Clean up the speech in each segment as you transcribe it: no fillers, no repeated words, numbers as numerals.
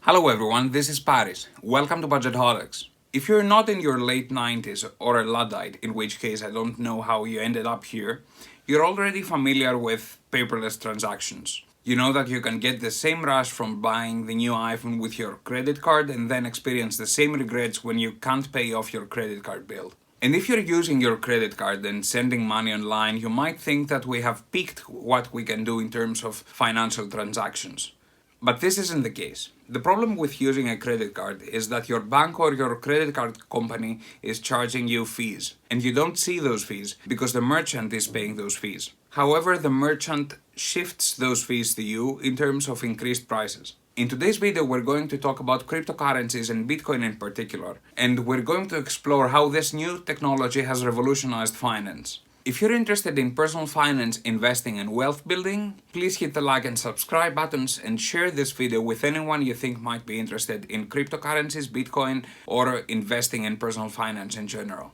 Hello everyone, this is Paris. Welcome to Budgetholics. If you're not in your late 90s or a Luddite, in which case I don't know how you ended up here, you're already familiar with paperless transactions. You know that you can get the same rush from buying the new iPhone with your credit card and then experience the same regrets when you can't pay off your credit card bill. And if you're using your credit card and sending money online, you might think that we have peaked what we can do in terms of financial transactions. But this isn't the case. The problem with using a credit card is that your bank or your credit card company is charging you fees, and you don't see those fees because the merchant is paying those fees. However, the merchant shifts those fees to you in terms of increased prices. In today's video, we're going to talk about cryptocurrencies and Bitcoin in particular, and we're going to explore how this new technology has revolutionized finance. If you're interested in personal finance, investing, and wealth building, please hit the like and subscribe buttons and share this video with anyone you think might be interested in cryptocurrencies, Bitcoin, or investing in personal finance in general.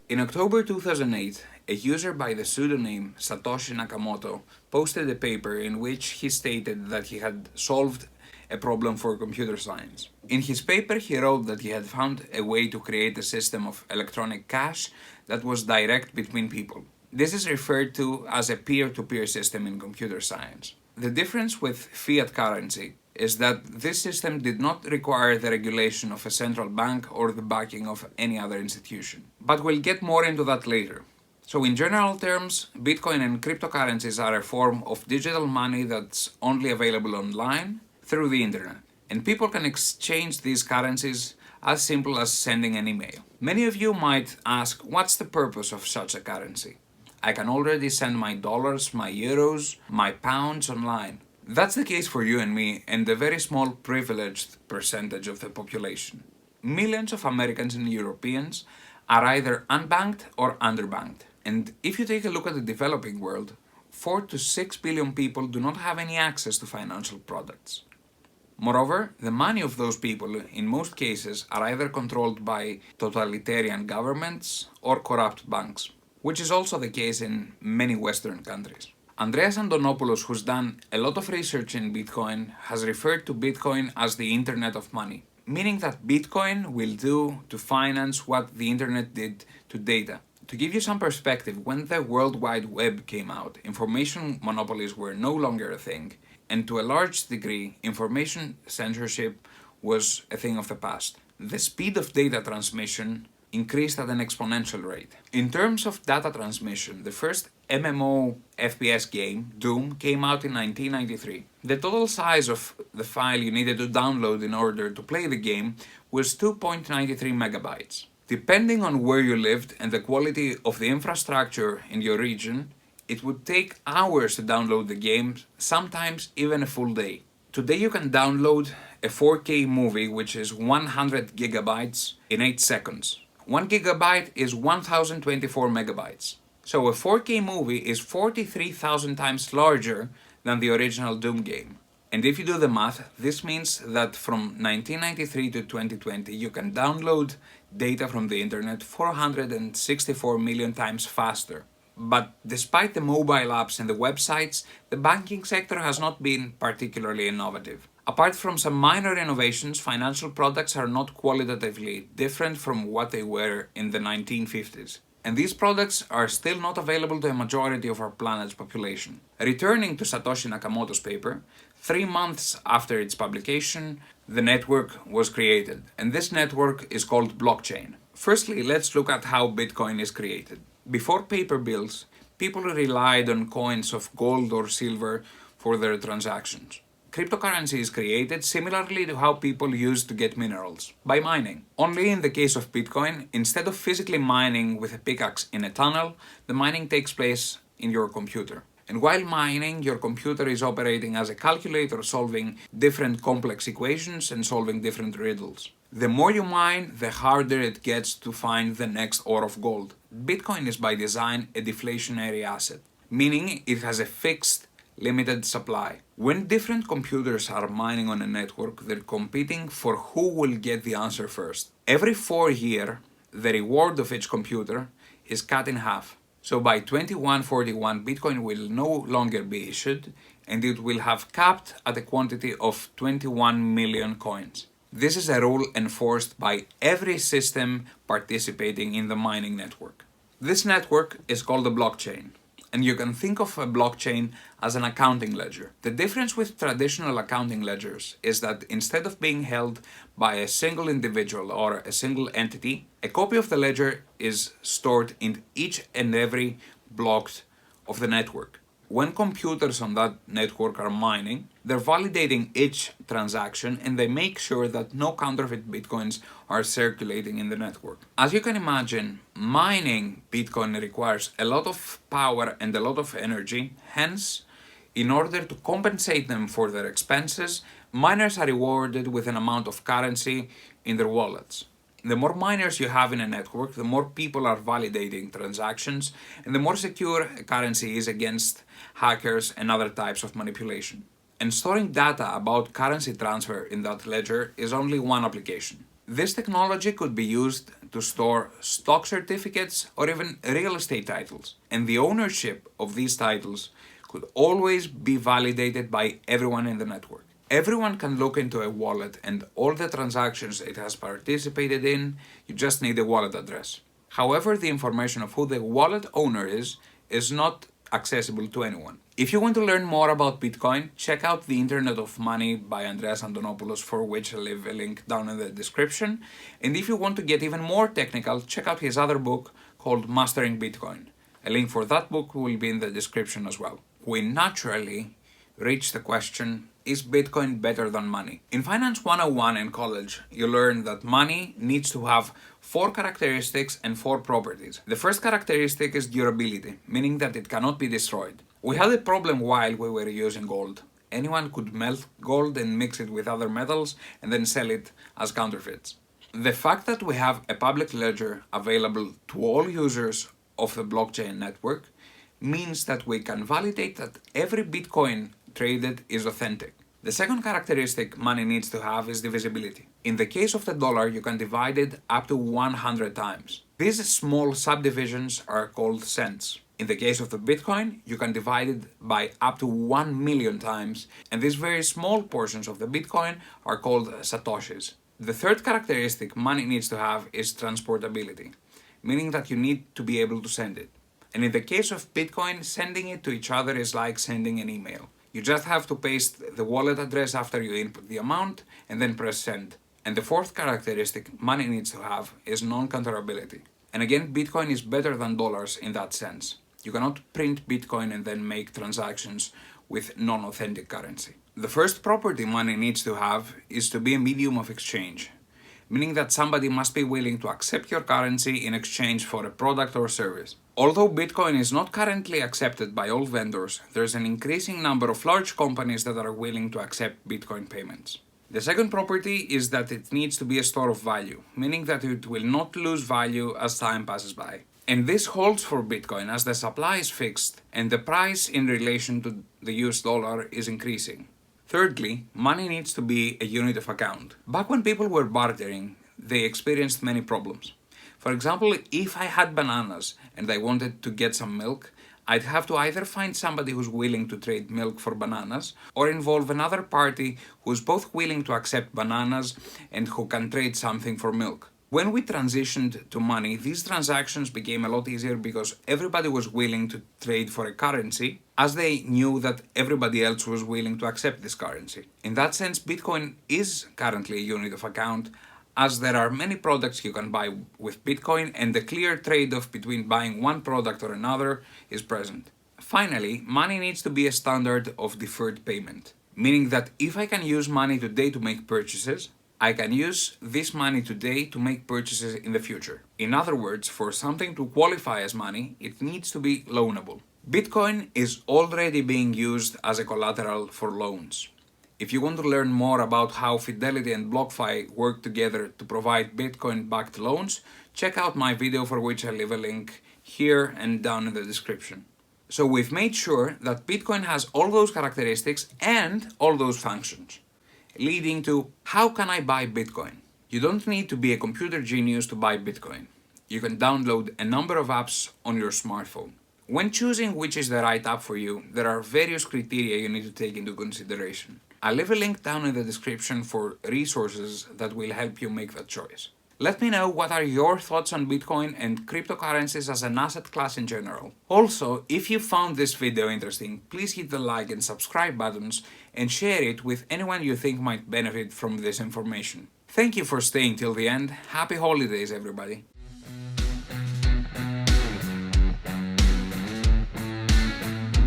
In October 2008, a user by the pseudonym Satoshi Nakamoto posted a paper in which he stated that he had solved a problem for computer science. In his paper, he wrote that he had found a way to create a system of electronic cash that was direct between people. This is referred to as a peer-to-peer system in computer science. The difference with fiat currency is that this system did not require the regulation of a central bank or the backing of any other institution. But we'll get more into that later. So in general terms, Bitcoin and cryptocurrencies are a form of digital money that's only available online through the internet. And people can exchange these currencies as simple as sending an email. Many of you might ask, what's the purpose of such a currency? I can already send my dollars, my euros, my pounds online. That's the case for you and me and a very small privileged percentage of the population. Millions of Americans and Europeans are either unbanked or underbanked. And if you take a look at the developing world, 4 to 6 billion people do not have any access to financial products. Moreover, the money of those people, in most cases, are either controlled by totalitarian governments or corrupt banks, which is also the case in many Western countries. Andreas Antonopoulos, who's done a lot of research in Bitcoin, has referred to Bitcoin as the Internet of Money, meaning that Bitcoin will do to finance what the Internet did to data. To give you some perspective, when the World Wide Web came out, information monopolies were no longer a thing, and to a large degree, information censorship was a thing of the past. The speed of data transmission increased at an exponential rate. In terms of data transmission, the first MMO FPS game, Doom, came out in 1993. The total size of the file you needed to download in order to play the game was 2.93 megabytes. Depending on where you lived and the quality of the infrastructure in your region, it would take hours to download the game, sometimes even a full day. Today you can download a 4K movie which is 100 gigabytes in 8 seconds. 1 gigabyte is 1024 megabytes. So a 4K movie is 43,000 times larger than the original Doom game. And if you do the math, this means that from 1993 to 2020 you can download data from the internet 464 million times faster. But despite the mobile apps and the websites, the banking sector has not been particularly innovative. Apart from some minor innovations, financial products are not qualitatively different from what they were in the 1950s. And these products are still not available to a majority of our planet's population. Returning to Satoshi Nakamoto's paper, 3 months after its publication, the network was created. And this network is called blockchain. Firstly, let's look at how Bitcoin is created. Before paper bills, people relied on coins of gold or silver for their transactions. Cryptocurrency is created similarly to how people used to get minerals, by mining. Only in the case of Bitcoin, instead of physically mining with a pickaxe in a tunnel, the mining takes place in your computer. And while mining, your computer is operating as a calculator, solving different complex equations and solving different riddles. The more you mine, the harder it gets to find the next ore of gold. Bitcoin is by design a deflationary asset, meaning it has a fixed, limited supply. When different computers are mining on a network, they're competing for who will get the answer first. Every 4 years, the reward of each computer is cut in half. So by 2141, Bitcoin will no longer be issued, and it will have capped at a quantity of 21 million coins. This is a rule enforced by every system participating in the mining network. This network is called a blockchain, and you can think of a blockchain as an accounting ledger. The difference with traditional accounting ledgers is that instead of being held by a single individual or a single entity, a copy of the ledger is stored in each and every block of the network. When computers on that network are mining, they're validating each transaction and they make sure that no counterfeit bitcoins are circulating in the network. As you can imagine, mining Bitcoin requires a lot of power and a lot of energy. Hence, in order to compensate them for their expenses, miners are rewarded with an amount of currency in their wallets. The more miners you have in a network, the more people are validating transactions, and the more secure a currency is against hackers and other types of manipulation. And storing data about currency transfer in that ledger is only one application. This technology could be used to store stock certificates or even real estate titles, and the ownership of these titles could always be validated by everyone in the network. Everyone can look into a wallet and all the transactions it has participated in. You just need a wallet address. However, the information of who the wallet owner is not accessible to anyone. If you want to learn more about Bitcoin, check out The Internet of Money by Andreas Antonopoulos, for which I'll leave a link down in the description. And if you want to get even more technical, check out his other book called Mastering Bitcoin. A link for that book will be in the description as well. We naturally reach the question, is Bitcoin better than money? In Finance 101 in college, you learn that money needs to have 4 characteristics and 4 properties. The first characteristic is durability, meaning that it cannot be destroyed. We had a problem while we were using gold. Anyone could melt gold and mix it with other metals and then sell it as counterfeits. The fact that we have a public ledger available to all users of the blockchain network means that we can validate that every Bitcoin traded is authentic. The second characteristic money needs to have is divisibility. In the case of the dollar, you can divide it up to 100 times. These small subdivisions are called cents. In the case of the Bitcoin, you can divide it by up to 1 million times, and these very small portions of the Bitcoin are called satoshis. The third characteristic money needs to have is transportability, meaning that you need to be able to send it. And in the case of Bitcoin, sending it to each other is like sending an email. You just have to paste the wallet address after you input the amount and then press send. And the fourth characteristic money needs to have is non-counterability. And again, Bitcoin is better than dollars in that sense. You cannot print Bitcoin and then make transactions with non-authentic currency. The first property money needs to have is to be a medium of exchange, meaning that somebody must be willing to accept your currency in exchange for a product or service. Although Bitcoin is not currently accepted by all vendors, there's an increasing number of large companies that are willing to accept Bitcoin payments. The second property is that it needs to be a store of value, meaning that it will not lose value as time passes by. And this holds for Bitcoin as the supply is fixed and the price in relation to the US dollar is increasing. Thirdly, money needs to be a unit of account. Back when people were bartering, they experienced many problems. For example, if I had bananas and I wanted to get some milk, I'd have to either find somebody who's willing to trade milk for bananas or involve another party who's both willing to accept bananas and who can trade something for milk. When we transitioned to money, these transactions became a lot easier because everybody was willing to trade for a currency as they knew that everybody else was willing to accept this currency. In that sense, Bitcoin is currently a unit of account, as there are many products you can buy with Bitcoin and the clear trade-off between buying one product or another is present. Finally, money needs to be a standard of deferred payment, meaning that if I can use money today to make purchases, I can use this money today to make purchases in the future. In other words, for something to qualify as money, it needs to be loanable. Bitcoin is already being used as a collateral for loans. If you want to learn more about how Fidelity and BlockFi work together to provide Bitcoin-backed loans, check out my video, for which I leave a link here and down in the description. So we've made sure that Bitcoin has all those characteristics and all those functions, leading to how can I buy Bitcoin? You don't need to be a computer genius to buy Bitcoin. You can download a number of apps on your smartphone. When choosing which is the right app for you, there are various criteria you need to take into consideration. I'll leave a link down in the description for resources that will help you make that choice. Let me know what are your thoughts on Bitcoin and cryptocurrencies as an asset class in general. Also, if you found this video interesting, please hit the like and subscribe buttons and share it with anyone you think might benefit from this information. Thank you for staying till the end. Happy holidays, everybody.